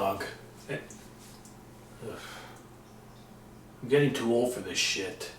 dog. Ugh. I'm getting too old for this shit.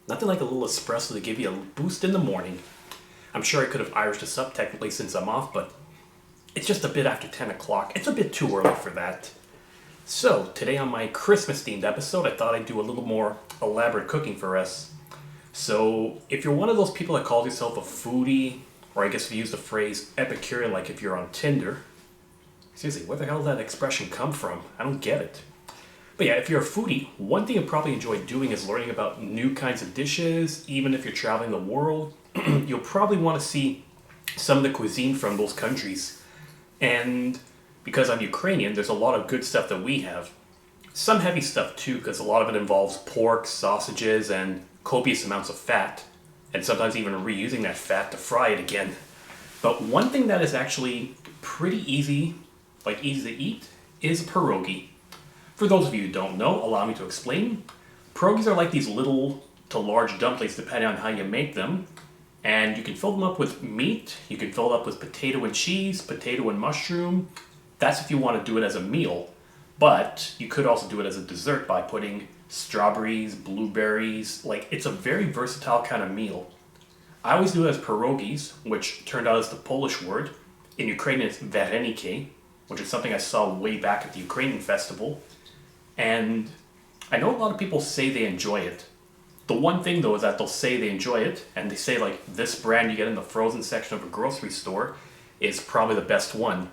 Nothing like a little espresso to give you a boost in the morning. I'm sure I could have Irished this up technically since I'm off, but it's just a bit after 10 o'clock. It's a bit too early for that. So, today on my Christmas-themed episode, I thought I'd do a little more elaborate cooking for us. So, if you're one of those people that calls yourself a foodie, or I guess if you use the phrase Epicurean like if you're on Tinder, seriously, where the hell did that expression come from? I don't get it. But yeah, if you're a foodie, one thing you probably enjoy doing is learning about new kinds of dishes. Even if you're traveling the world, you'll probably want to see some of the cuisine from those countries. And because I'm Ukrainian, there's a lot of good stuff that we have. Some heavy stuff too, because a lot of it involves pork, sausages, and copious amounts of fat. And sometimes even reusing that fat to fry it again. But one thing that is actually pretty easy to eat, is a pierogi. For those of you who don't know, allow me to explain. Pierogies are like these little to large dumplings depending on how you make them. And you can fill them up with meat, you can fill it up with potato and cheese, potato and mushroom. That's if you want to do it as a meal. But you could also do it as a dessert by putting strawberries, blueberries. It's a very versatile kind of meal. I always do it as pierogies, which turned out as the Polish word. In Ukrainian it's vareniki, which is something I saw way back at the Ukrainian festival. And I know a lot of people say they enjoy it. The one thing though is that they'll say they enjoy it, and they say this brand you get in the frozen section of a grocery store is probably the best one.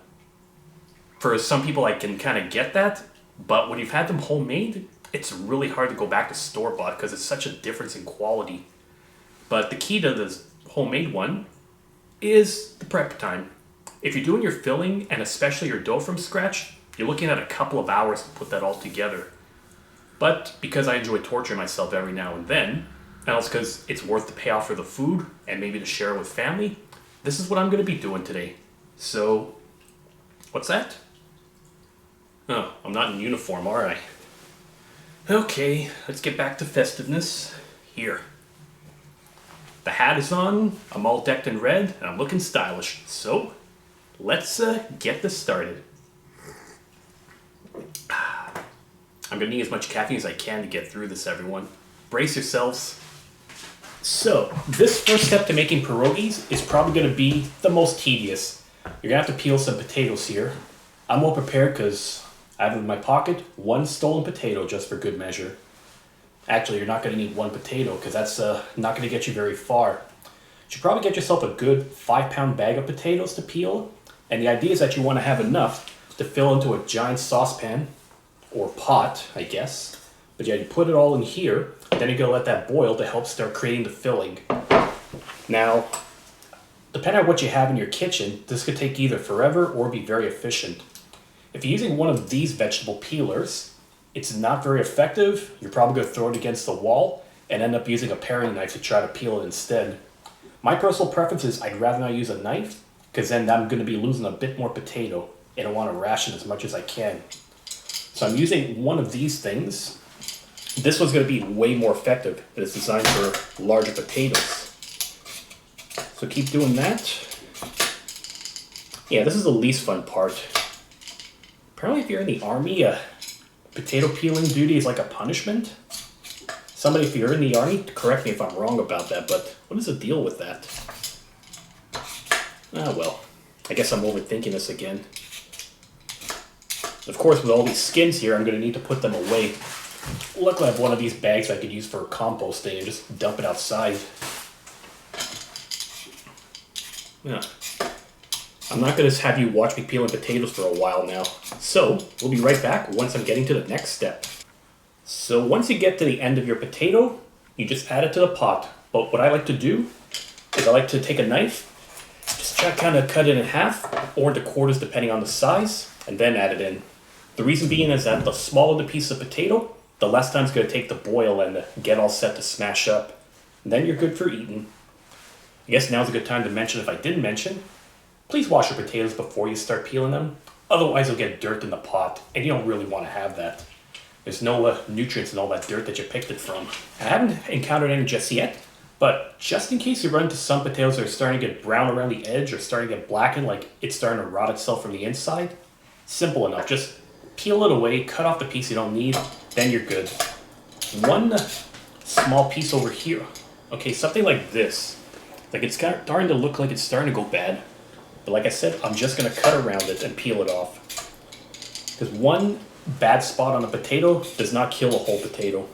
For some people I can kind of get that, but when you've had them homemade, it's really hard to go back to store-bought because it's such a difference in quality. But the key to this homemade one is the prep time. If you're doing your filling, and especially your dough from scratch, you're looking at a couple of hours to put that all together. But because I enjoy torturing myself every now and then, and also because it's worth the payoff for the food and maybe to share it with family, this is what I'm going to be doing today. So, what's that? Oh, I'm not in uniform, are I? Okay, let's get back to festiveness. Here. The hat is on, I'm all decked in red, and I'm looking stylish. So, let's get this started. I'm going to need as much caffeine as I can to get through this, everyone. Brace yourselves. So, this first step to making pierogies is probably going to be the most tedious. You're going to have to peel some potatoes here. I'm well prepared because I have in my pocket one stolen potato just for good measure. Actually, you're not going to need one potato because that's not going to get you very far. You should probably get yourself a good 5-pound bag of potatoes to peel. And the idea is that you want to have enough to fill into a giant saucepan. Or pot, I guess. But yeah, you put it all in here, then you're going to let that boil to help start creating the filling. Now, depending on what you have in your kitchen, this could take either forever or be very efficient. If you're using one of these vegetable peelers, it's not very effective. You're probably going to throw it against the wall and end up using a paring knife to try to peel it instead. My personal preference is I'd rather not use a knife, because then I'm going to be losing a bit more potato, and I want to ration as much as I can. So I'm using one of these things. This one's going to be way more effective, and it's designed for larger potatoes. So keep doing that. Yeah, this is the least fun part. Apparently if you're in the army, potato peeling duty is like a punishment. Somebody, if you're in the army, correct me if I'm wrong about that, but what is the deal with that? Ah, well, I guess I'm overthinking this again. Of course, with all these skins here, I'm going to need to put them away. Luckily, I have one of these bags I could use for composting and just dump it outside. Yeah. I'm not going to have you watch me peeling potatoes for a while now. So, we'll be right back once I'm getting to the next step. So once you get to the end of your potato, you just add it to the pot. But what I like to do is I like to take a knife, just kind of cut it in half or into quarters depending on the size, and then add it in. The reason being is that the smaller the piece of potato, the less time it's going to take to boil and get all set to smash up. And then you're good for eating. I guess now's a good time to mention, if I didn't mention, please wash your potatoes before you start peeling them. Otherwise you'll get dirt in the pot, and you don't really want to have that. There's no nutrients in all that dirt that you picked it from. I haven't encountered any just yet, but just in case you run into some potatoes that are starting to get brown around the edge or starting to get blackened, like it's starting to rot itself from the inside, simple enough. Just peel it away, cut off the piece you don't need, then you're good. One small piece over here. Okay, something like this. Like it's starting to look like it's starting to go bad. But like I said, I'm just going to cut around it and peel it off. Because one bad spot on a potato does not kill a whole potato.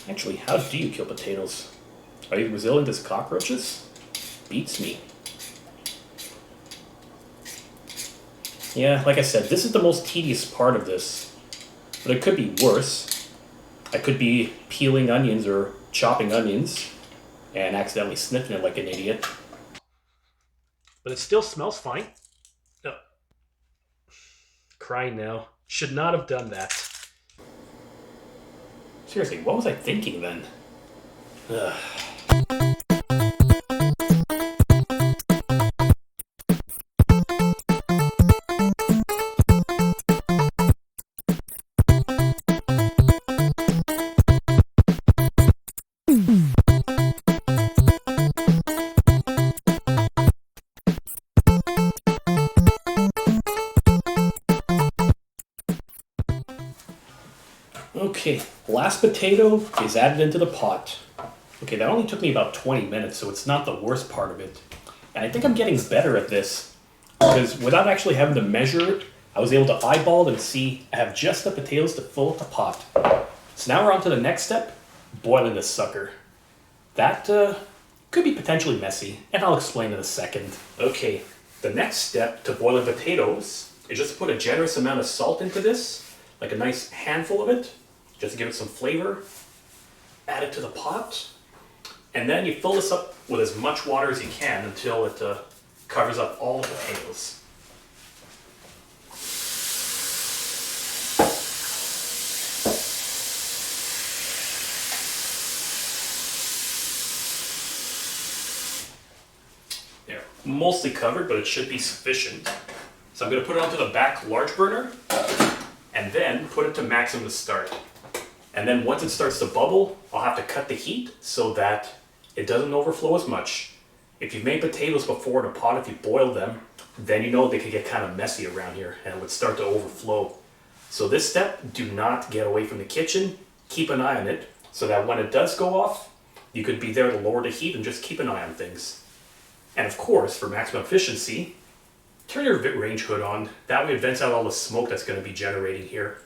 Actually, how do you kill potatoes? Are you resilient as cockroaches? Beats me. Yeah, like I said, this is the most tedious part of this. But it could be worse. I could be peeling onions or chopping onions and accidentally sniffing it like an idiot. But it still smells fine. Oh. Crying now. Should not have done that. Seriously, what was I thinking then? Ugh. Okay, last potato is added into the pot. Okay, that only took me about 20 minutes, so it's not the worst part of it. And I think I'm getting better at this, because without actually having to measure it, I was able to eyeball it and see I have just the potatoes to fill up the pot. So now we're on to the next step, boiling this sucker. That could be potentially messy, and I'll explain in a second. Okay, the next step to boiling potatoes is just to put a generous amount of salt into this, like a nice handful of it, just to give it some flavor. Add it to the pot, and then you fill this up with as much water as you can until it covers up all the potatoes. There, mostly covered, but it should be sufficient. So I'm going to put it onto the back large burner, and then put it to maximum to start. And then once it starts to bubble, I'll have to cut the heat so that it doesn't overflow as much. If you've made potatoes before in a pot, if you boil them, then you know they could get kind of messy around here and it would start to overflow. So this step, do not get away from the kitchen. Keep an eye on it so that when it does go off, you could be there to lower the heat and just keep an eye on things. And of course, for maximum efficiency, turn your range hood on. That way it vents out all the smoke that's going to be generating here.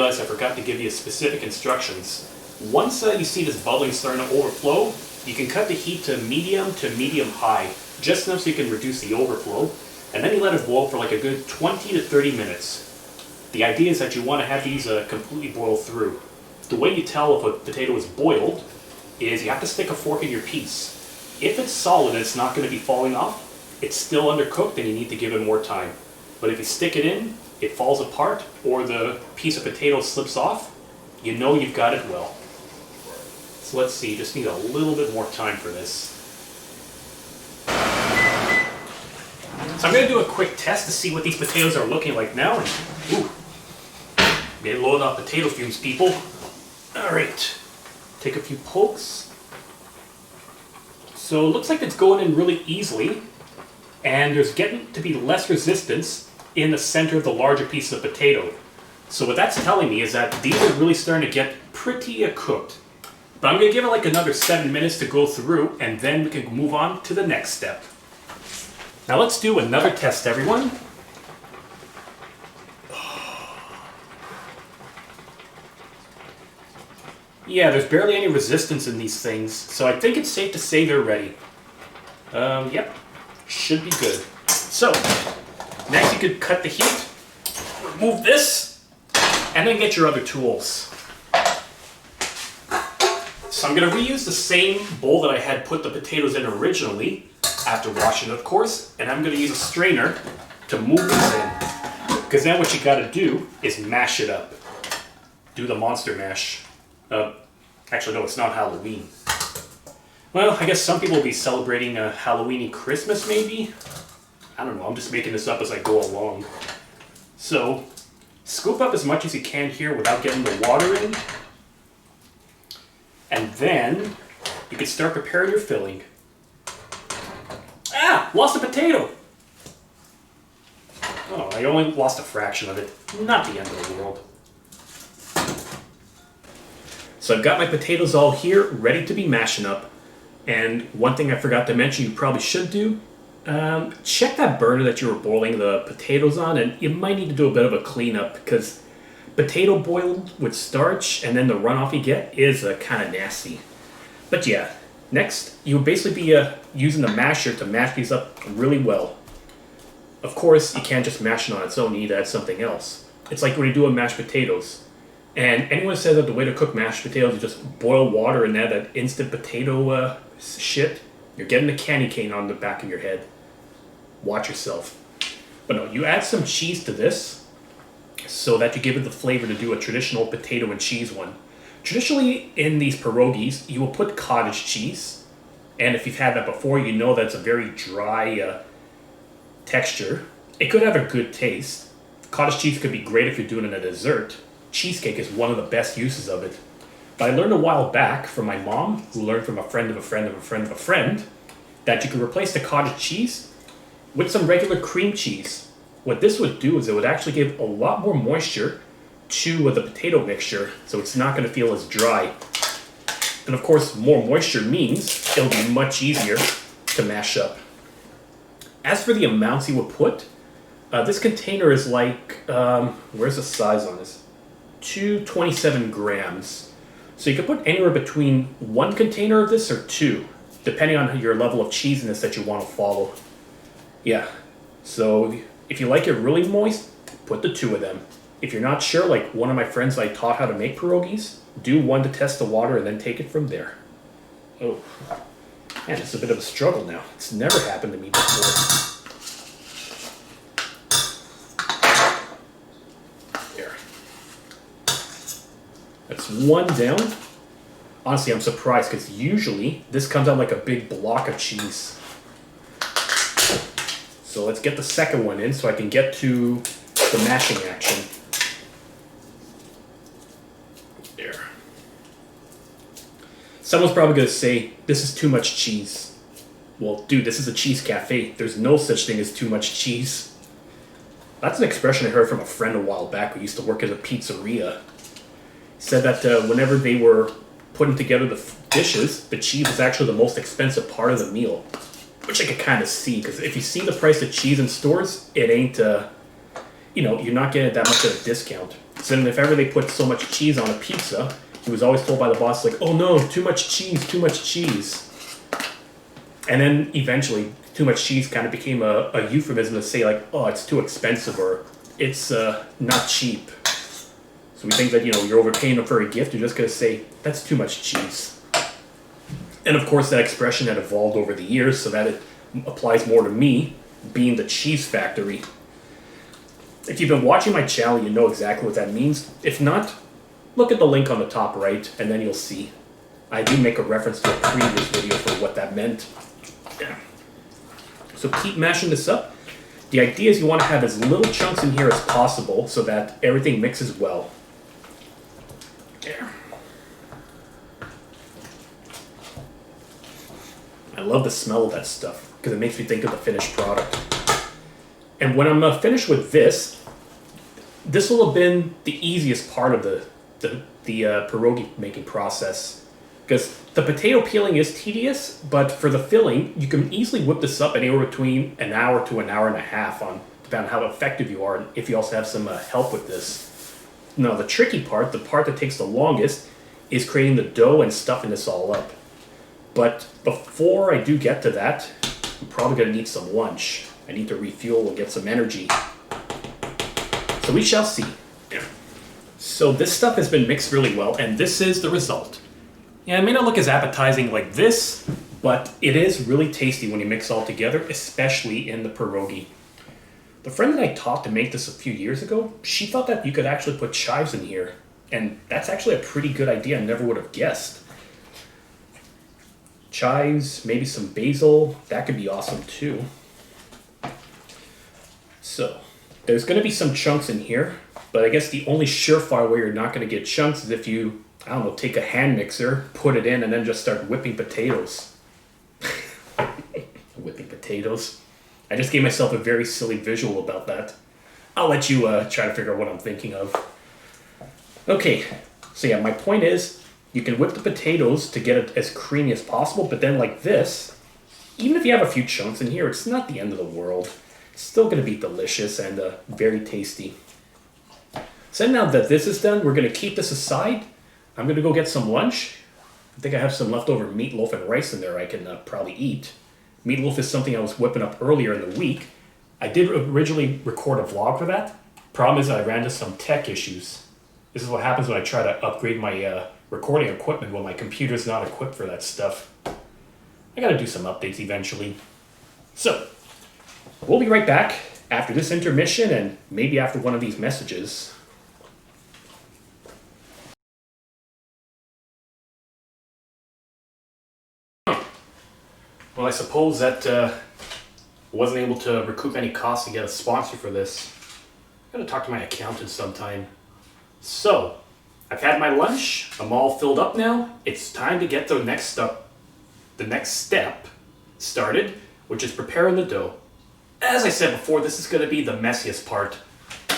I forgot to give you specific instructions. Once you see this bubbling starting to overflow, you can cut the heat to medium high, just enough so you can reduce the overflow, and then you let it boil for like a good 20 to 30 minutes. The idea is that you want to have these completely boil through. The way you tell if a potato is boiled is you have to stick a fork in your piece. If it's solid and it's not going to be falling off, it's still undercooked and you need to give it more time. But if you stick it in, it falls apart or the piece of potato slips off, you know you've got it well. So let's see, just need a little bit more time for this. So I'm going to do a quick test to see what these potatoes are looking like now. And, ooh, get loaded off potato fumes, people. Alright, take a few pokes. So it looks like it's going in really easily, and there's getting to be less resistance in the center of the larger piece of potato. So what that's telling me is that these are really starting to get pretty cooked. But I'm going to give it like another 7 minutes to go through, and then we can move on to the next step. Now let's do another test, everyone. Yeah, there's barely any resistance in these things, so I think it's safe to say they're ready. Yep, should be good. So, next you could cut the heat, remove this, and then get your other tools. So I'm going to reuse the same bowl that I had put the potatoes in originally, after washing, of course, and I'm going to use a strainer to move this in. Because then what you got to do is mash it up. Do the monster mash. Actually, no, it's not Halloween. Well, I guess some people will be celebrating a Halloweeny Christmas, maybe? I don't know, I'm just making this up as I go along. So, scoop up as much as you can here without getting the water in. And then, you can start preparing your filling. Ah! Lost a potato! Oh, I only lost a fraction of it. Not the end of the world. So I've got my potatoes all here, ready to be mashing up. And one thing I forgot to mention you probably should do, check that burner that you were boiling the potatoes on, and you might need to do a bit of a cleanup because potato boiled with starch and then the runoff you get is kind of nasty. But yeah, next you'll basically be using the masher to mash these up really well. Of course, you can't just mash it on its own, you need to add something else. It's like when you do mashed potatoes. And anyone says that the way to cook mashed potatoes is just boil water and add that instant potato shit, you're getting a candy cane on the back of your head. Watch yourself. But no, you add some cheese to this so that you give it the flavor to do a traditional potato and cheese one. Traditionally, in these pierogies, you will put cottage cheese. And if you've had that before, you know that it's a very dry texture. It could have a good taste. Cottage cheese could be great if you're doing it in a dessert. Cheesecake is one of the best uses of it. But I learned a while back from my mom, who learned from a friend of a friend of a friend of a friend, that you could replace the cottage cheese with some regular cream cheese. What this would do is it would actually give a lot more moisture to the potato mixture, so it's not going to feel as dry. And of course, more moisture means it'll be much easier to mash up. As for the amounts you would put, this container is like, where's the size on this? 227 grams. So you could put anywhere between one container of this or two, depending on your level of cheesiness that you want to follow. Yeah, so if you like it really moist, put the two of them. If you're not sure, like one of my friends I taught how to make pierogies, do one to test the water and then take it from there. Oh, man, it's a bit of a struggle now. It's never happened to me before. That's one down. Honestly, I'm surprised because usually this comes out like a big block of cheese. So let's get the second one in so I can get to the mashing action. There. Someone's probably going to say, this is too much cheese. Well, dude, this is a cheese cafe. There's no such thing as too much cheese. That's an expression I heard from a friend a while back who used to work at a pizzeria. Said that whenever they were putting together the dishes, the cheese was actually the most expensive part of the meal. Which I could kind of see, because if you see the price of cheese in stores, it ain't, you're not getting that much of a discount. So then if ever they put so much cheese on a pizza, he was always told by the boss, like, oh no, too much cheese, too much cheese. And then eventually, too much cheese kind of became a euphemism to say, like, oh, it's too expensive, or it's not cheap. So we think that, you're overpaying them for a gift, you're just going to say, that's too much cheese. And of course, that expression had evolved over the years so that it applies more to me, being the cheese factory. If you've been watching my channel, you know exactly what that means. If not, look at the link on the top right, and then you'll see. I do make a reference to a previous video for what that meant. Yeah. So keep mashing this up. The idea is you want to have as little chunks in here as possible so that everything mixes well. There. I love the smell of that stuff because it makes me think of the finished product. And when I'm finished with this will have been the easiest part of the pierogi making process. Because the potato peeling is tedious, but for the filling, you can easily whip this up anywhere between an hour to an hour and a half, depending on how effective you are, and if you also have some help with this. Now, the tricky part, the part that takes the longest, is creating the dough and stuffing this all up. But before I do get to that, I'm probably going to need some lunch. I need to refuel and get some energy. So we shall see. So this stuff has been mixed really well, and this is the result. Yeah, it may not look as appetizing like this, but it is really tasty when you mix it all together, especially in the pierogi. The friend that I taught to make this a few years ago, she thought that you could actually put chives in here, and that's actually a pretty good idea. I never would have guessed. Chives, maybe some basil, that could be awesome too. So, there's going to be some chunks in here, but I guess the only surefire way you're not going to get chunks is if you, I don't know, take a hand mixer, put it in, and then just start whipping potatoes. Whipping potatoes. I just gave myself a very silly visual about that. I'll let you try to figure out what I'm thinking of. Okay, so yeah, my point is, you can whip the potatoes to get it as creamy as possible, but then like this, even if you have a few chunks in here, it's not the end of the world. It's still going to be delicious and very tasty. So now that this is done, we're going to keep this aside. I'm going to go get some lunch. I think I have some leftover meatloaf and rice in there I can probably eat. Meatloaf is something I was whipping up earlier in the week. I did originally record a vlog for that. Problem is I ran into some tech issues. This is what happens when I try to upgrade my recording equipment when my computer's not equipped for that stuff. I gotta do some updates eventually. So, we'll be right back after this intermission and maybe after one of these messages. Well, I suppose that wasn't able to recoup any costs to get a sponsor for this. I'm gonna talk to my accountant sometime. So, I've had my lunch. I'm all filled up now. It's time to get the next step started, which is preparing the dough. As I said before, this is gonna be the messiest part.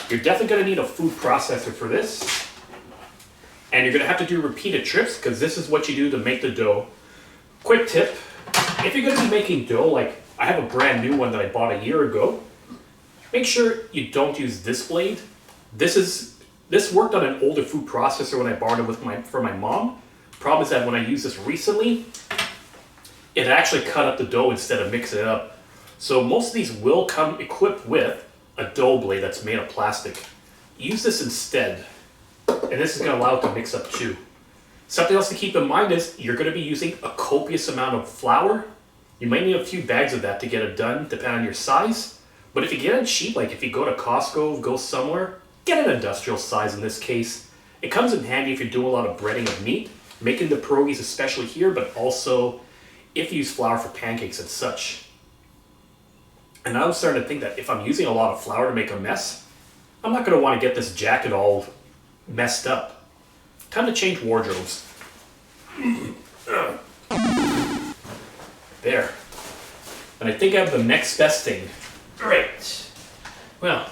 You're definitely gonna need a food processor for this. And you're gonna have to do repeated trips because this is what you do to make the dough. Quick tip, if you're gonna be making dough, like I have a brand new one that I bought a year ago, make sure you don't use this blade. This worked on an older food processor when I borrowed it for my mom. Problem is that when I used this recently, it actually cut up the dough instead of mixing it up. So most of these will come equipped with a dough blade that's made of plastic. Use this instead, and this is going to allow it to mix up too. Something else to keep in mind is you're going to be using a copious amount of flour. You might need a few bags of that to get it done, depending on your size. But if you get it cheap, like if you go to Costco, go somewhere, get an industrial size in this case. It comes in handy if you're doing a lot of breading of meat, making the pierogies especially here, but also if you use flour for pancakes and such. And now I'm starting to think that if I'm using a lot of flour to make a mess, I'm not going to want to get this jacket all messed up. Time to change wardrobes. There. And I think I have the next best thing. Alright. Well,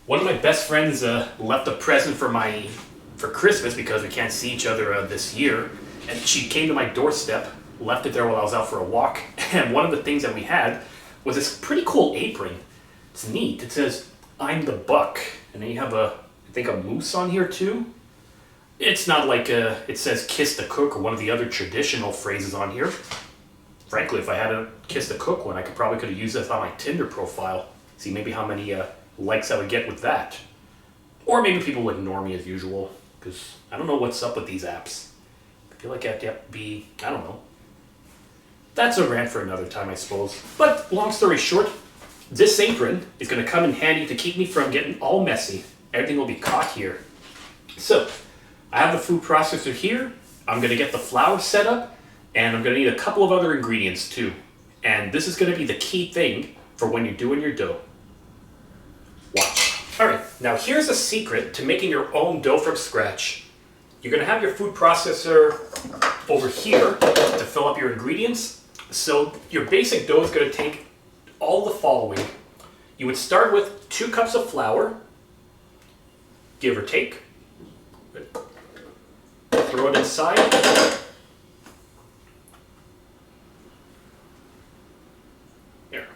one of my best friends left a present for Christmas because we can't see each other this year. And she came to my doorstep, left it there while I was out for a walk. And one of the things that we had was this pretty cool apron. It's neat. It says, "I'm the buck." And then you have I think a moose on here too. It's not like it says "kiss the cook" or one of the other traditional phrases on here. Frankly, if I had a "kiss the cook" one, I could have used this on my Tinder profile. See maybe how many likes I would get with that. Or maybe people would ignore me as usual, because I don't know what's up with these apps. I feel like I have to be, I don't know. that's a rant for another time, I suppose. But long story short, this apron is going to come in handy to keep me from getting all messy. Everything will be caught here. So, I have the food processor here. I'm going to get the flour set up, and I'm going to need a couple of other ingredients too. And this is going to be the key thing for when you're doing your dough. Watch. Alright, now here's a secret to making your own dough from scratch. You're going to have your food processor over here to fill up your ingredients. So your basic dough is going to take all the following. You would start with 2 cups of flour, give or take. Throw it inside. There,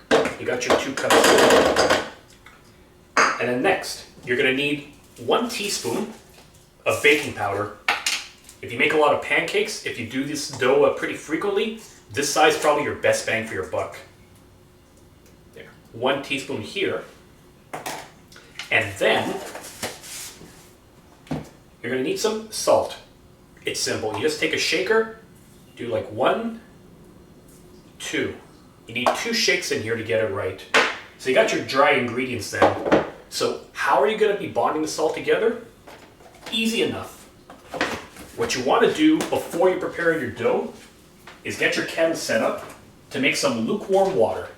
you got your 2 cups here. And then next, you're going to need 1 teaspoon of baking powder. If you make a lot of pancakes, if you do this dough pretty frequently, this size is probably your best bang for your buck. There, 1 teaspoon here. And then, you're going to need some salt. It's simple. You just take a shaker, do like 1, 2. You need 2 shakes in here to get it right. So you got your dry ingredients then. So how are you going to be bonding this all together? Easy enough. What you want to do before you prepare your dough is get your kettle set up to make some lukewarm water.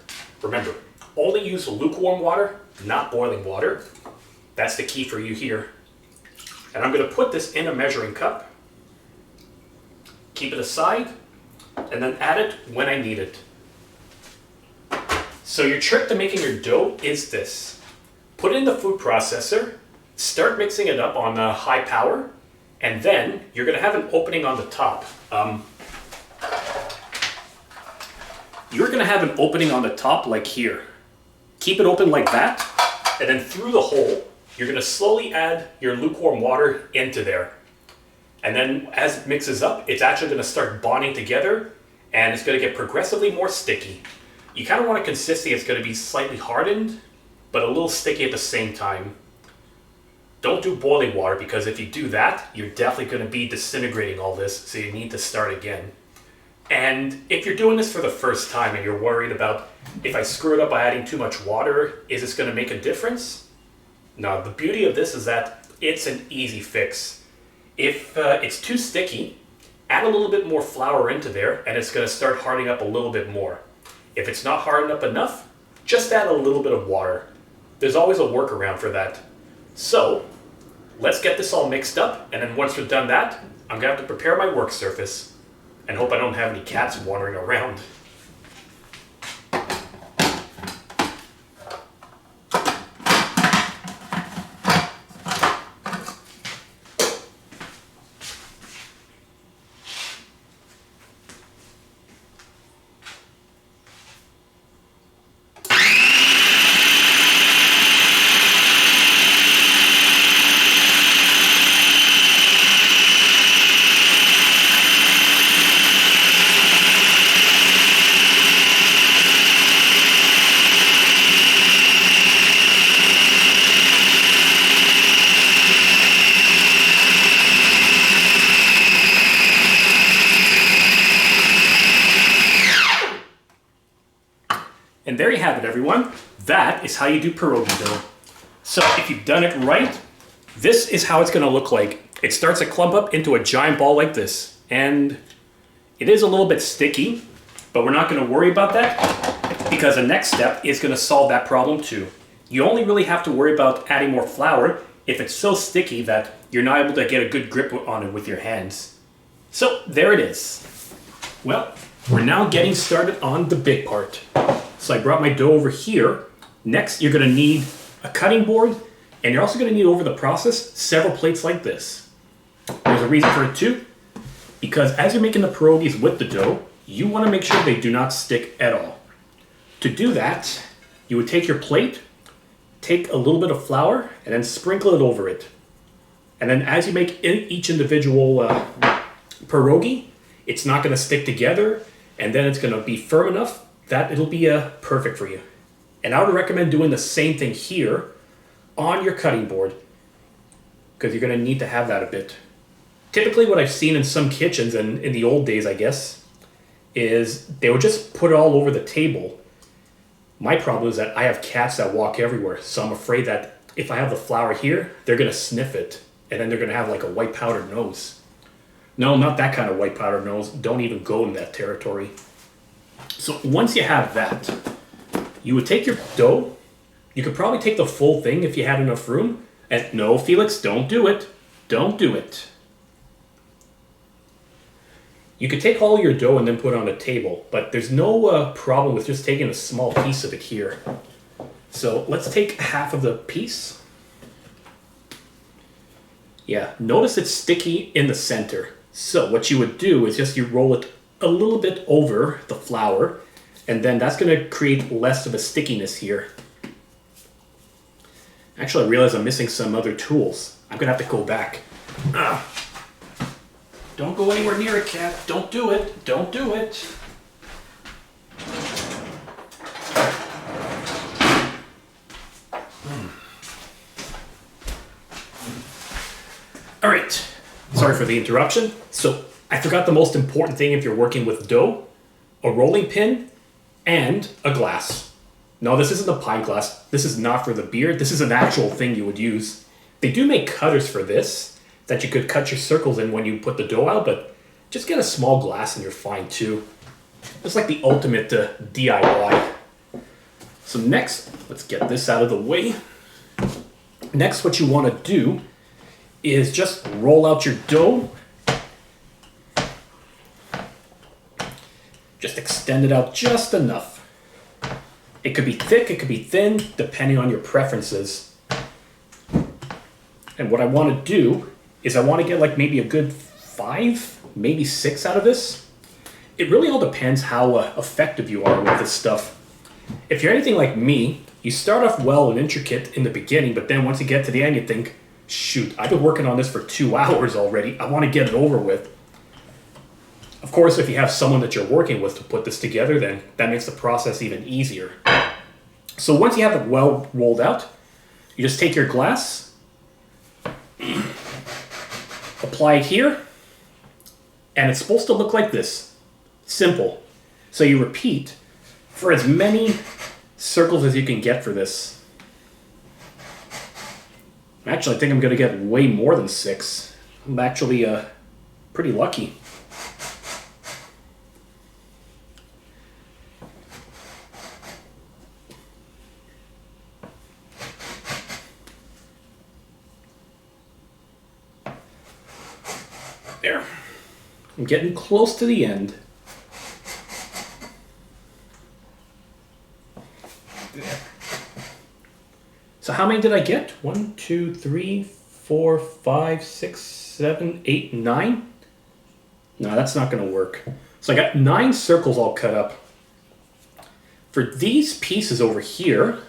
Remember, only use lukewarm water, not boiling water. That's the key for you here. And I'm going to put this in a measuring cup, keep it aside, and then add it when I need it. So your trick to making your dough is this. Put it in the food processor, start mixing it up on high power, and then you're going to have an opening on the top. You're going to have an opening on the top like here. Keep it open like that, and then through the hole, you're going to slowly add your lukewarm water into there. And then as it mixes up, it's actually going to start bonding together, and it's going to get progressively more sticky. You kind of want a consistency that's going to be slightly hardened, but a little sticky at the same time. Don't do boiling water, because if you do that, you're definitely going to be disintegrating all this, so you need to start again. And if you're doing this for the first time and you're worried about, if I screw it up by adding too much water, is this going to make a difference? No, the beauty of this is that it's an easy fix. If it's too sticky, add a little bit more flour into there and it's going to start hardening up a little bit more. If it's not hardened up enough, just add a little bit of water. There's always a workaround for that. So, let's get this all mixed up, and then once we've done that, I'm going to have to prepare my work surface and hope I don't have any cats wandering around. And there you have it, everyone. That is how you do pierogi dough. So if you've done it right, this is how it's going to look like. It starts to clump up into a giant ball like this. And it is a little bit sticky, but we're not going to worry about that because the next step is going to solve that problem too. You only really have to worry about adding more flour if it's so sticky that you're not able to get a good grip on it with your hands. So there it is. Well, we're now getting started on the big part. So I brought my dough over here. Next, you're going to need a cutting board, and you're also going to need, over the process, several plates like this. There's a reason for it too, because as you're making the pierogies with the dough, you want to make sure they do not stick at all. To do that, you would take your plate, take a little bit of flour, and then sprinkle it over it. And then as you make each individual pierogi, it's not going to stick together, and then it's going to be firm enough that it'll be perfect for you. And I would recommend doing the same thing here on your cutting board, because you're going to need to have that a bit. Typically what I've seen in some kitchens, and in the old days I guess, is they would just put it all over the table. My problem is that I have cats that walk everywhere, so I'm afraid that if I have the flour here, they're going to sniff it, and then they're going to have like a white powdered nose. No, not that kind of white powdered nose. Don't even go in that territory. So once you have that, you would take your dough. You could probably take the full thing if you had enough room. And no, Felix, don't do it. Don't do it. You could take all your dough and then put it on a table, but there's no problem with just taking a small piece of it here. So let's take half of the piece. Yeah, notice it's sticky in the center. So what you would do is just you roll it a little bit over the flour, and then that's going to create less of a stickiness here. Actually, I realize I'm missing some other tools. I'm going to have to go back. Don't go anywhere near it, cat. Don't do it. Don't do it. All right. Sorry for the interruption. So I forgot the most important thing if you're working with dough: a rolling pin and a glass. No, this isn't a pint glass. This is not for the beer. This is an actual thing you would use. They do make cutters for this that you could cut your circles in when you put the dough out, but just get a small glass and you're fine too. It's like the ultimate DIY. So next, let's get this out of the way. Next, what you want to do is just roll out your dough. Just extend it out just enough. It could be thick, it could be thin, depending on your preferences. And what I want to do is I want to get like maybe a good 5, maybe 6 out of this. It really all depends how effective you are with this stuff. If you're anything like me, you start off well and intricate in the beginning, but then once you get to the end, you think, shoot, I've been working on this for 2 hours already. I want to get it over with. Of course, if you have someone that you're working with to put this together, then that makes the process even easier. So once you have it well rolled out, you just take your glass, apply it here, and it's supposed to look like this. Simple. So you repeat for as many circles as you can get for this. Actually, I think I'm going to get way more than 6. I'm actually pretty lucky. There. I'm getting close to the end. There. So how many did I get? 1, 2, 3, 4, 5, 6, 7, 8, 9? No, that's not going to work. So I got 9 circles all cut up. For these pieces over here,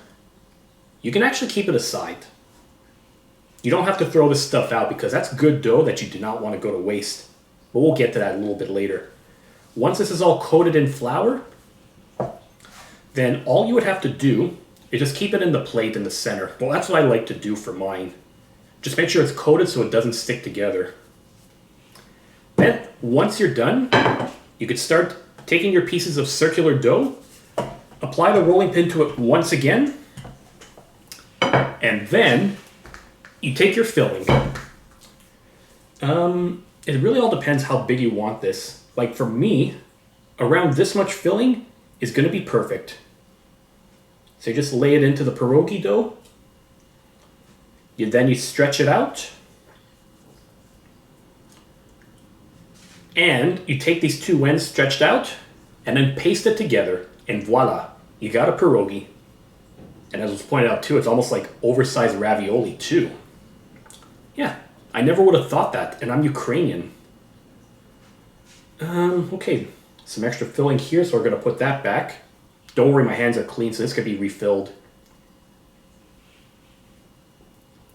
you can actually keep it aside. You don't have to throw this stuff out because that's good dough that you do not want to go to waste. But we'll get to that a little bit later. Once this is all coated in flour, then all you would have to do is just keep it in the plate in the center. Well, that's what I like to do for mine. Just make sure it's coated so it doesn't stick together. Then, once you're done, you could start taking your pieces of circular dough, apply the rolling pin to it once again, and then you take your filling. It really all depends how big you want this. Like for me, around this much filling is going to be perfect. So you just lay it into the pierogi dough. Then you stretch it out. And you take these 2 ends stretched out and then paste it together. And voila, you got a pierogi. And as was pointed out too, it's almost like oversized ravioli too. Yeah, I never would have thought that, and I'm Ukrainian. Okay, some extra filling here, so we're going to put that back. Don't worry, my hands are clean, so this could be refilled.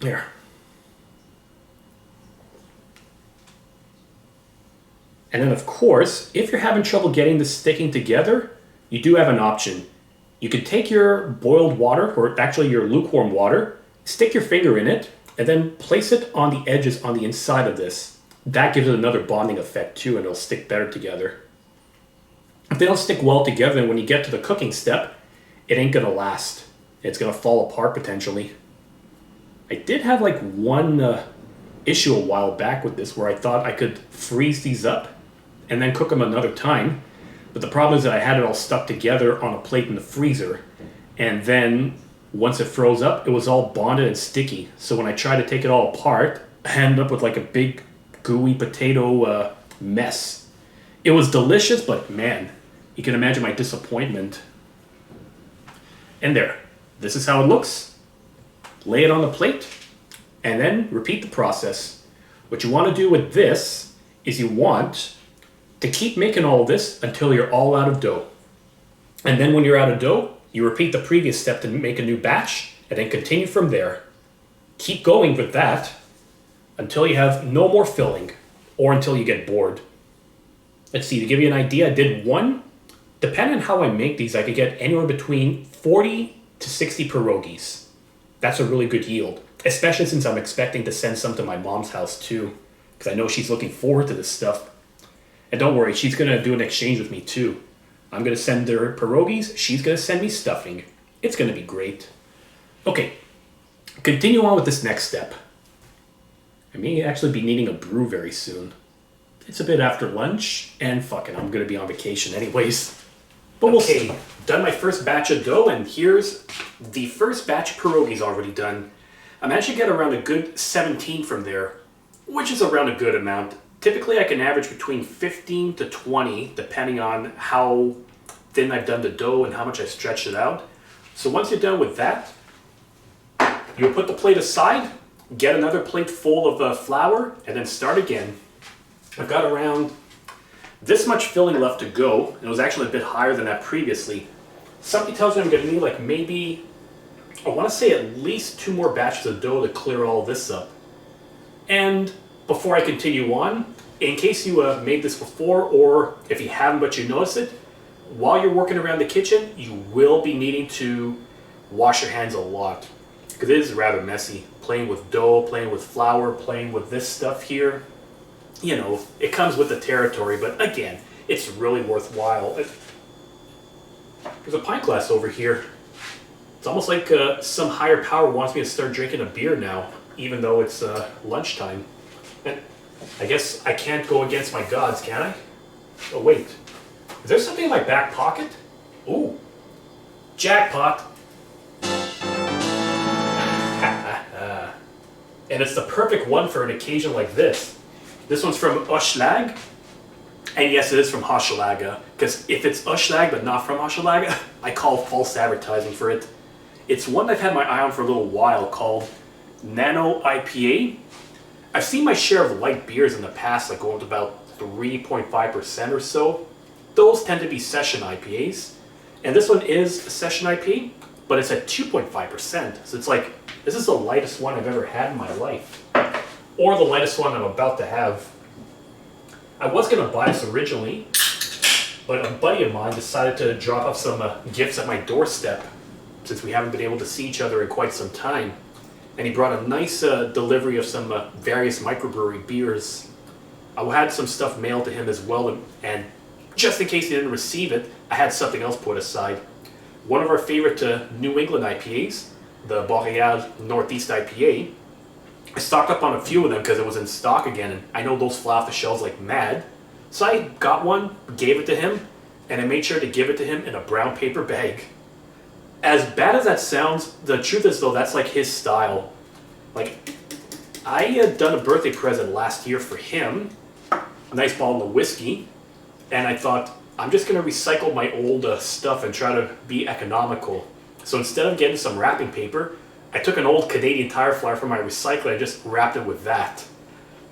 There. And then, of course, if you're having trouble getting this sticking together, you do have an option. You could take your boiled water, or actually your lukewarm water, stick your finger in it, and then place it on the edges on the inside of this. That gives it another bonding effect too, and it'll stick better together. If they don't stick well together, and when you get to the cooking step, it ain't gonna last. It's gonna fall apart potentially. I did have like one issue a while back with this where I thought I could freeze these up and then cook them another time. But the problem is that I had it all stuck together on a plate in the freezer. And then once it froze up, it was all bonded and sticky. So when I tried to take it all apart, I ended up with like a big gooey potato mess. It was delicious, but man, you can imagine my disappointment. And there, this is how it looks. Lay it on the plate, and then repeat the process. What you want to do with this is you want to keep making all of this until you're all out of dough. And then when you're out of dough, you repeat the previous step to make a new batch, and then continue from there. Keep going with that until you have no more filling, or until you get bored. Let's see, to give you an idea, I did one. Depending on how I make these, I could get anywhere between 40 to 60 pierogies. That's a really good yield, especially since I'm expecting to send some to my mom's house too, because I know she's looking forward to this stuff. And don't worry, she's going to do an exchange with me too. I'm going to send her pierogies, she's going to send me stuffing. It's going to be great. Okay, continue on with this next step. I may actually be needing a brew very soon. It's a bit after lunch, and fuck it, I'm going to be on vacation anyways. But we'll see. Done my first batch of dough, and here's the first batch of pierogies already done. I managed to get around a good 17 from there, which is around a good amount. Typically I can average between 15 to 20, depending on how thin I've done the dough and how much I stretched it out. So once you're done with that, you'll put the plate aside, get another plate full of flour, and then start again. I've got around this much filling left to go, and it was actually a bit higher than that previously. Something tells me I'm going to need like maybe, I want to say at least 2 more batches of dough to clear all this up. And before I continue on, in case you made this before, or if you haven't but you notice it, while you're working around the kitchen, you will be needing to wash your hands a lot, because it is rather messy. Playing with dough, playing with flour, playing with this stuff here. You know, it comes with the territory, but again, it's really worthwhile. There's a pint glass over here. It's almost like some higher power wants me to start drinking a beer now, even though it's lunchtime. And I guess I can't go against my gods, can I? Oh wait, is there something in my back pocket? Ooh, jackpot. And it's the perfect one for an occasion like this. This one's from Öschlag, and yes, it is from Hochelaga, because if it's Öschlag but not from Hochelaga, I call false advertising for it. It's one I've had my eye on for a little while, called Nano IPA. I've seen my share of light beers in the past, like going to about 3.5% or so. Those tend to be session IPAs, and this one is a session IPA, but it's at 2.5%, so it's like, this is the lightest one I've ever had in my life. Or the lightest one I'm about to have. I was going to buy this originally, but a buddy of mine decided to drop off some gifts at my doorstep, since we haven't been able to see each other in quite some time. And he brought a nice delivery of some various microbrewery beers. I had some stuff mailed to him as well, and just in case he didn't receive it, I had something else put aside. One of our favorite New England IPAs, the Boreal Northeast IPA, I stocked up on a few of them because it was in stock again, and I know those fly off the shelves like mad. So I got one, gave it to him, and I made sure to give it to him in a brown paper bag. As bad as that sounds, the truth is though, that's like his style. Like, I had done a birthday present last year for him, a nice bottle of whiskey, and I thought, I'm just going to recycle my old stuff and try to be economical. So instead of getting some wrapping paper, I took an old Canadian Tire flyer from my recycler and just wrapped it with that.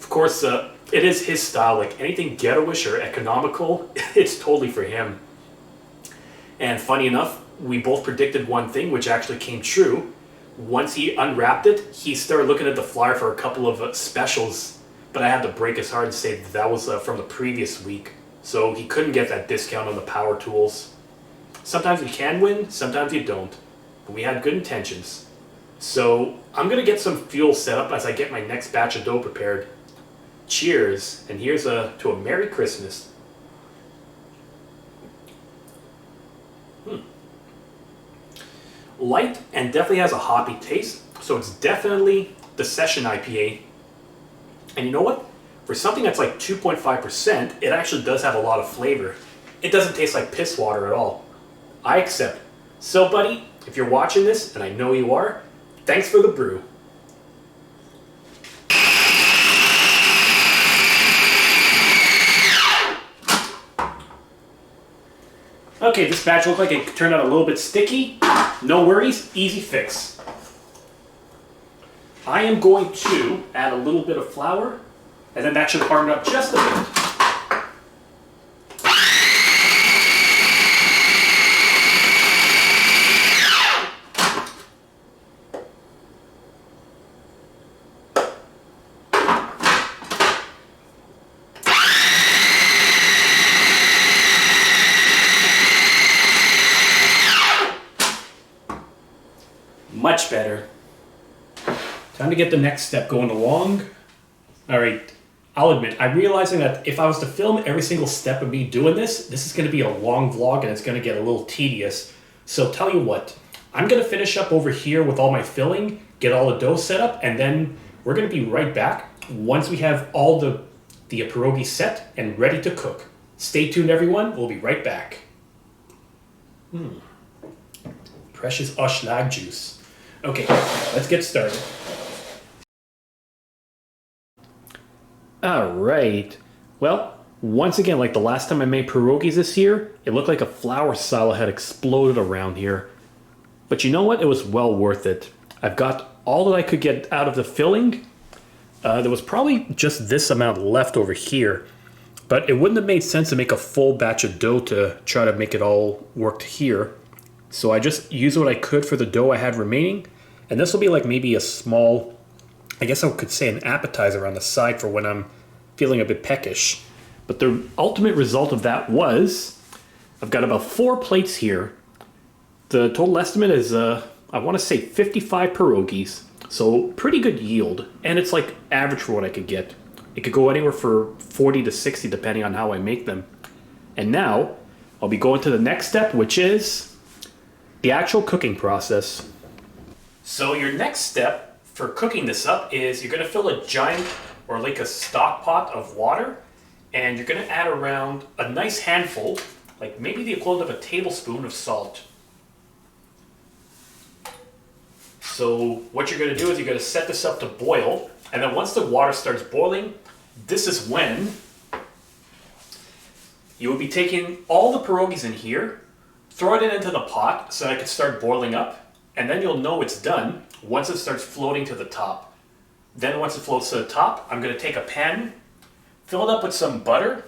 Of course, it is his style. Like anything ghettoish or economical, it's totally for him. And funny enough, we both predicted one thing, which actually came true. Once he unwrapped it, he started looking at the flyer for a couple of specials, but I had to break his heart and say that was from the previous week. So he couldn't get that discount on the power tools. Sometimes you can win, sometimes you don't. But we had good intentions. So I'm going to get some fuel set up as I get my next batch of dough prepared. Cheers, and here's to a Merry Christmas. light and definitely has a hoppy taste. So it's definitely the session IPA. And you know what? For something that's like 2.5%, it actually does have a lot of flavor. It doesn't taste like piss water at all. I accept. So buddy, if you're watching this, and I know you are, thanks for the brew. Okay, this batch looked like it turned out a little bit sticky. No worries, easy fix. I am going to add a little bit of flour, and then that should harden up just a bit. Much better. Time to get the next step going along. Alright, I'll admit, I'm realizing that if I was to film every single step of me doing this is going to be a long vlog and it's going to get a little tedious. So tell you what, I'm going to finish up over here with all my filling, get all the dough set up, and then we're going to be right back once we have all the pierogies set and ready to cook. Stay tuned everyone, we'll be right back. Precious Oshlag juice. Okay, let's get started. Alright, well, once again, like the last time I made pierogies this year, it looked like a flour salad had exploded around here. But you know what? It was well worth it. I've got all that I could get out of the filling. There was probably just this amount left over here, but it wouldn't have made sense to make a full batch of dough to try to make it all work here. So I just used what I could for the dough I had remaining, and this will be like maybe a small, I guess I could say an appetizer on the side for when I'm feeling a bit peckish. But the ultimate result of that was, I've got about 4 plates here. The total estimate is, I want to say 55 pierogies. So pretty good yield, and it's like average for what I could get. It could go anywhere for 40 to 60 depending on how I make them. And now, I'll be going to the next step, which is the actual cooking process. So your next step for cooking this up is you're going to fill a giant or like a stock pot of water, and you're going to add around a nice handful, like maybe the equivalent of a tablespoon of salt. So what you're going to do is you're going to set this up to boil, and then once the water starts boiling, this is when you will be taking all the pierogies in here, throw it into the pot so that it can start boiling up, and then you'll know it's done once it starts floating to the top. Then once it floats to the top, I'm going to take a pan, fill it up with some butter.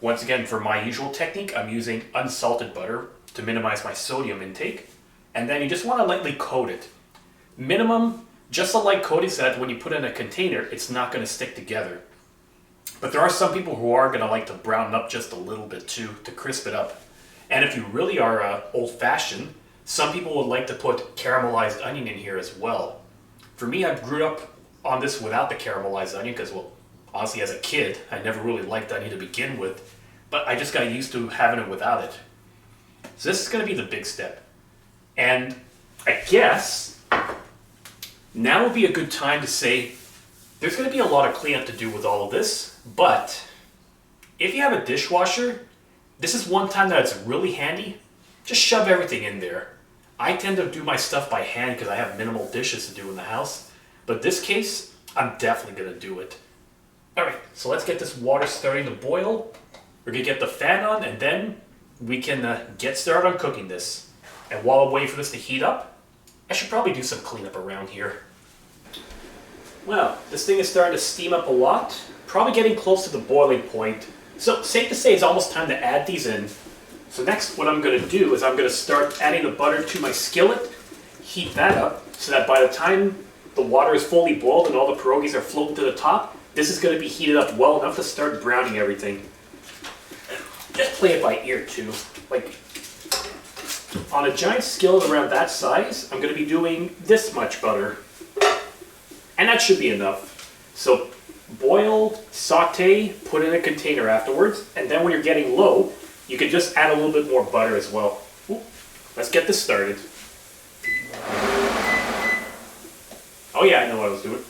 Once again, for my usual technique, I'm using unsalted butter to minimize my sodium intake. And then you just want to lightly coat it. Minimum, just a light coating so that when you put it in a container, it's not going to stick together. But there are some people who are going to like to brown up just a little bit too, to crisp it up. And if you really are old-fashioned, some people would like to put caramelized onion in here as well. For me, I grew up on this without the caramelized onion because, well, honestly, as a kid, I never really liked onion to begin with, but I just got used to having it without it. So this is going to be the big step. And I guess now would be a good time to say there's going to be a lot of cleanup to do with all of this, but if you have a dishwasher, this is one time that it's really handy. Just shove everything in there. I tend to do my stuff by hand because I have minimal dishes to do in the house. But this case, I'm definitely going to do it. Alright, so let's get this water starting to boil. We're going to get the fan on, and then we can get started on cooking this. And while I'm waiting for this to heat up, I should probably do some cleanup around here. Well, this thing is starting to steam up a lot. Probably getting close to the boiling point. So safe to say it's almost time to add these in. So next what I'm going to do is I'm going to start adding the butter to my skillet, heat that up, so that by the time the water is fully boiled and all the pierogies are floating to the top, this is going to be heated up well enough to start browning everything. Just play it by ear too. Like, on a giant skillet around that size, I'm going to be doing this much butter. And that should be enough. So boil, saute, put in a container afterwards, and then when you're getting low, you can just add a little bit more butter as well. Ooh, let's get this started. Oh yeah, I know what I was doing.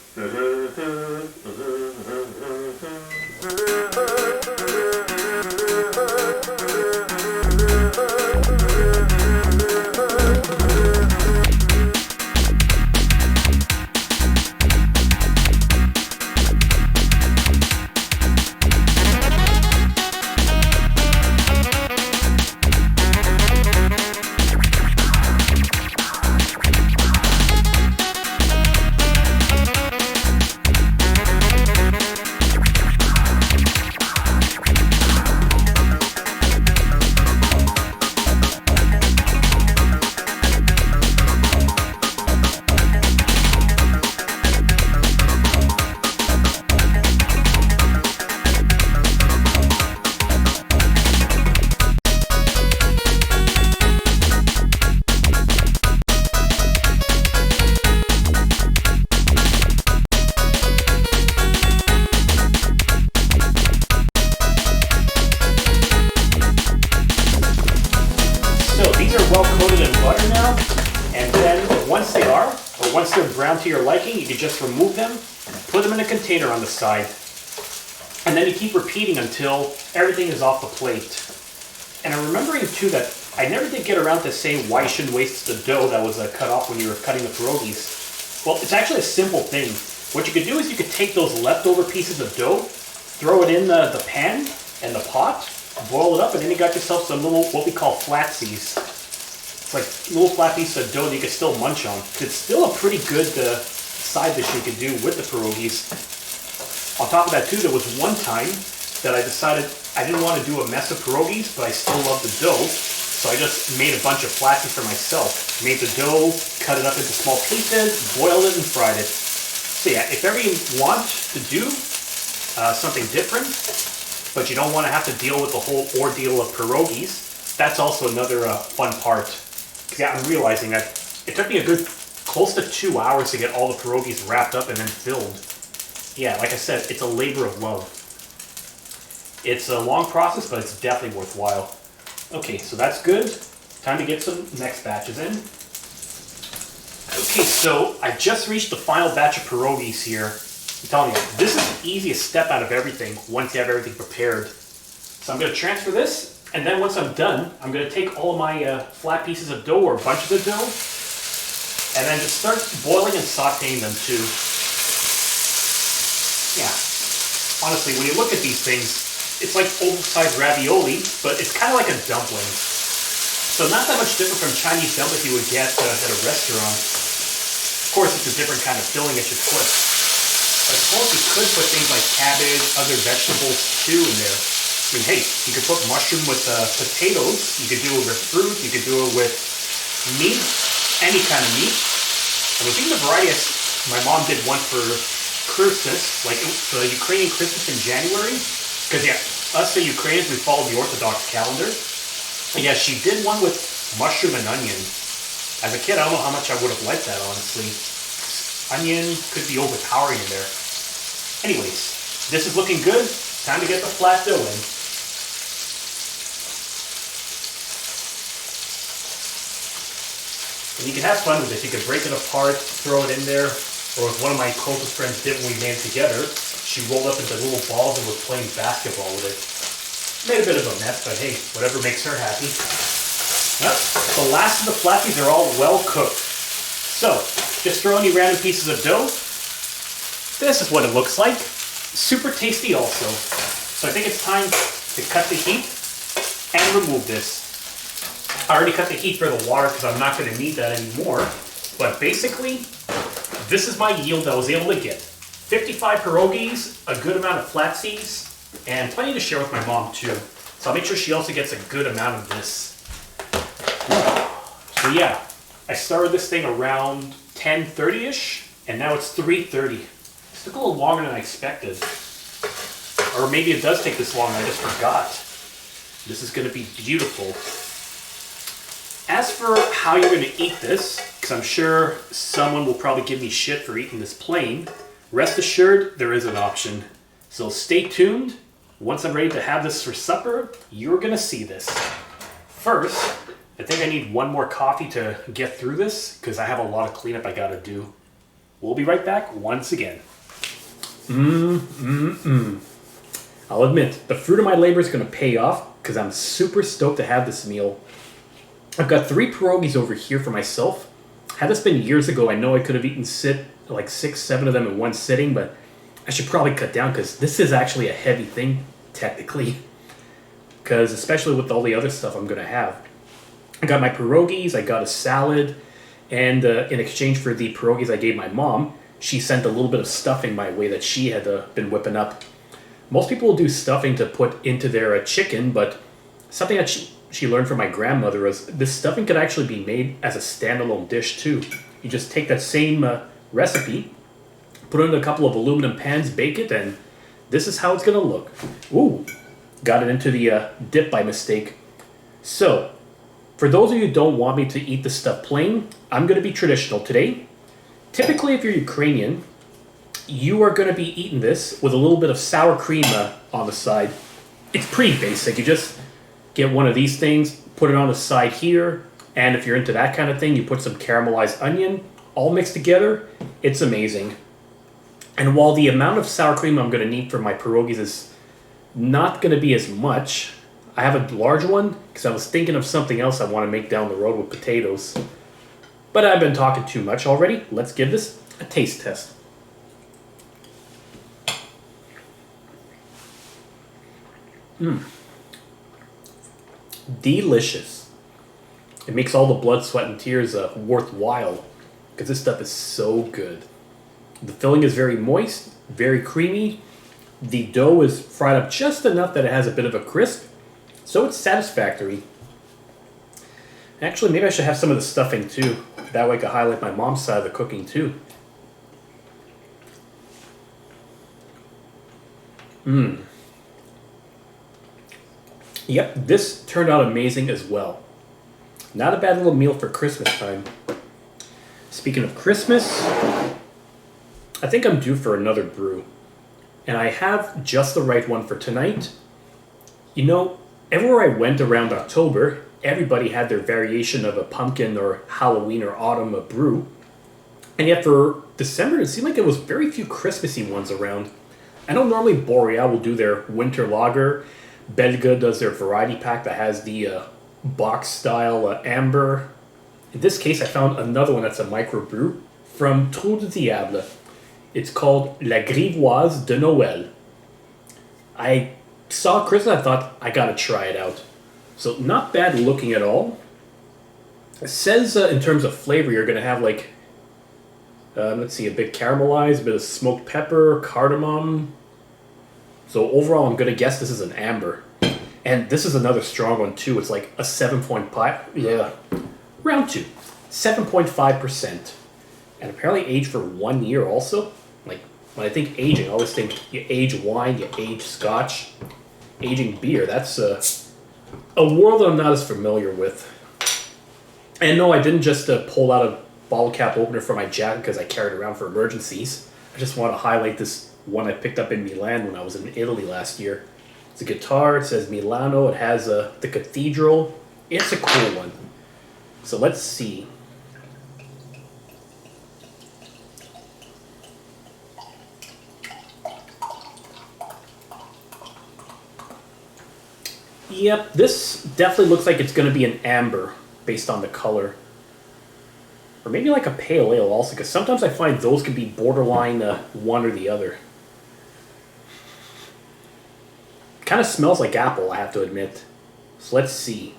Well coated in butter now, and then once they're brown to your liking, you can just remove them, put them in a container on the side, and then you keep repeating until everything is off the plate. And I'm remembering too that I never did get around to saying why you shouldn't waste the dough that was cut off when you were cutting the pierogies. Well, it's actually a simple thing. What you could do is you could take those leftover pieces of dough, throw it in the pan and the pot, boil it up, and then you got yourself some little, what we call flatsies. Like little flat pieces of dough that you can still munch on. It's still a pretty good side dish you could do with the pierogies. On top of that too, there was one time that I decided I didn't want to do a mess of pierogies, but I still love the dough. So I just made a bunch of flatsies for myself. Made the dough, cut it up into small pieces, boiled it and fried it. So yeah, if ever you want to do something different, but you don't want to have to deal with the whole ordeal of pierogies, that's also another fun part. Yeah, I'm realizing that it took me a good close to 2 hours to get all the pierogies wrapped up and then filled. Yeah, like I said, it's a labor of love. It's a long process, but it's definitely worthwhile. Okay, so that's good. Time to get some next batches in. Okay, so I just reached the final batch of pierogies here. I'm telling you, this is the easiest step out of everything once you have everything prepared. So I'm going to transfer this. And then once I'm done, I'm going to take all of my flat pieces of dough or bunches of dough and then just start boiling and sauteing them too. Yeah, honestly, when you look at these things, it's like oversized ravioli, but it's kind of like a dumpling. So not that much different from Chinese dumplings you would get at a restaurant. Of course, it's a different kind of filling that you put. But I suppose you could put things like cabbage, other vegetables too in there. I mean, hey, you could put mushroom with potatoes, you could do it with fruit, you could do it with meat, any kind of meat. And we've seen the variety. My mom did one for Christmas, like the Ukrainian Christmas in January. Because yeah, us the Ukrainians, we follow the Orthodox calendar. And yeah, she did one with mushroom and onion. As a kid, I don't know how much I would have liked that, honestly. Onion could be overpowering in there. Anyways, this is looking good. Time to get the flat dough in. And you can have fun with this. You can break it apart, throw it in there, or as one of my closest friends did when we made it together, she rolled up into little balls and was playing basketball with it. Made a bit of a mess, but hey, whatever makes her happy. Well, the last of the flatties are all well cooked. So, just throw any random pieces of dough. This is what it looks like. Super tasty also. So I think it's time to cut the heat and remove this. I already cut the heat for the water because I'm not going to need that anymore. But basically, this is my yield I was able to get. 55 pierogies, a good amount of flatsies, and plenty to share with my mom too. So I'll make sure she also gets a good amount of this. So yeah, I started this thing around 10:30ish, and now it's 3:30. It took a little longer than I expected. Or maybe it does take this long, I just forgot. This is going to be beautiful. As for how you're going to eat this, because I'm sure someone will probably give me shit for eating this plain, rest assured there is an option. So stay tuned. Once I'm ready to have this for supper, you're going to see this. First, I think I need one more coffee to get through this, because I have a lot of cleanup I got to do. We'll be right back once again. I'll admit, the fruit of my labor is going to pay off because I'm super stoked to have this meal. I've got 3 pierogies over here for myself. Had this been years ago, I know I could have eaten like 6, 7 of them in one sitting, but I should probably cut down because this is actually a heavy thing, technically. Because especially with all the other stuff I'm going to have. I got my pierogies, I got a salad, and in exchange for the pierogies I gave my mom, she sent a little bit of stuffing my way that she had been whipping up. Most people will do stuffing to put into their chicken, but something that she learned from my grandmother was this stuffing could actually be made as a standalone dish too. You just take that same recipe, put it in a couple of aluminum pans, bake it, and this is how it's going to look. Ooh, got it into the dip by mistake. So, for those of you who don't want me to eat the stuff plain, I'm going to be traditional today. Typically, if you're Ukrainian, you are going to be eating this with a little bit of sour cream on the side. It's pretty basic. You just get one of these things, put it on the side here, and if you're into that kind of thing, you put some caramelized onion, all mixed together. It's amazing. And while the amount of sour cream I'm going to need for my pierogies is not going to be as much, I have a large one because I was thinking of something else I want to make down the road with potatoes. But I've been talking too much already. Let's give this a taste test. Delicious. It makes all the blood, sweat, and tears worthwhile because this stuff is so good. The filling is very moist, very creamy. The dough is fried up just enough that it has a bit of a crisp, so it's satisfactory. Actually, maybe I should have some of the stuffing too. That way I can highlight my mom's side of the cooking too. Yep, this turned out amazing as well. Not a bad little meal for Christmas time. Speaking of Christmas, I think I'm due for another brew. And I have just the right one for tonight. You know, everywhere I went around October, everybody had their variation of a pumpkin or Halloween or autumn brew. And yet for December, it seemed like there was very few Christmassy ones around. I know normally Boreal will do their winter lager. Belga does their variety pack that has the box-style amber. In this case, I found another one that's a microbrew from Trou du Diable. It's called La Grivoise de Noël. I saw Christmas, I thought, I gotta try it out. So not bad looking at all. It says in terms of flavor, you're gonna have like, let's see, a bit caramelized, a bit of smoked pepper, cardamom. So overall, I'm gonna guess this is an amber. And this is another strong one too. It's like a 7.5, yeah, round 2, 7.5%. And apparently aged for 1 year also. Like, when I think aging, I always think you age wine, you age scotch, aging beer. That's a world that I'm not as familiar with. And no, I didn't just pull out a bottle cap opener from my jacket because I carried it around for emergencies. I just want to highlight this one I picked up in Milan when I was in Italy last year. It's a guitar, it says Milano, it has the cathedral. It's a cool one. So let's see. Yep, this definitely looks like it's going to be an amber based on the color. Or maybe like a pale ale also, because sometimes I find those can be borderline one or the other. Kind of smells like apple, I have to admit. So let's see.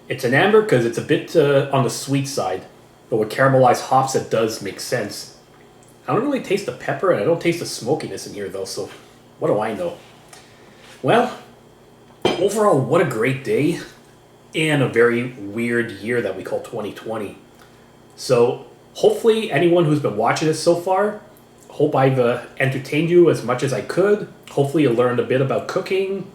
It's an amber because it's a bit on the sweet side. But with caramelized hops, it does make sense. I don't really taste the pepper, and I don't taste the smokiness in here, though, so what do I know? Well, overall, what a great day, and a very weird year that we call 2020. So, hopefully, anyone who's been watching this so far, hope I've entertained you as much as I could. Hopefully, you learned a bit about cooking,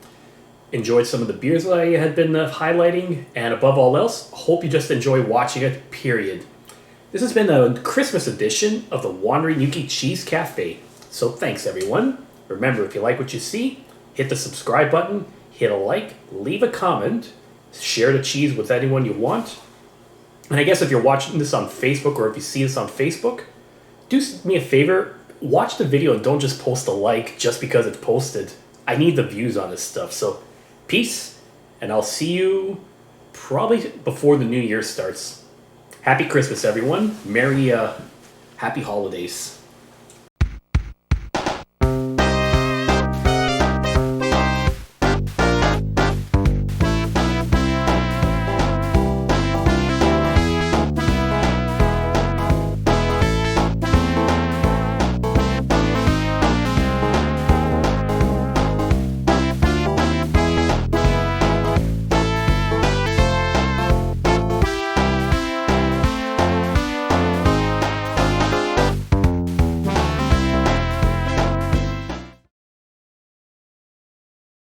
enjoyed some of the beers that I had been highlighting, and above all else, hope you just enjoy watching it, period. This has been a Christmas edition of the Wandering Ukie Cheese Café. So thanks everyone. Remember, if you like what you see, hit the subscribe button, hit a like, leave a comment, share the cheese with anyone you want. And I guess if you're watching this on Facebook or if you see this on Facebook, do me a favor, watch the video and don't just post a like just because it's posted. I need the views on this stuff. So peace, and I'll see you probably before the new year starts. Happy Christmas, everyone. Happy holidays.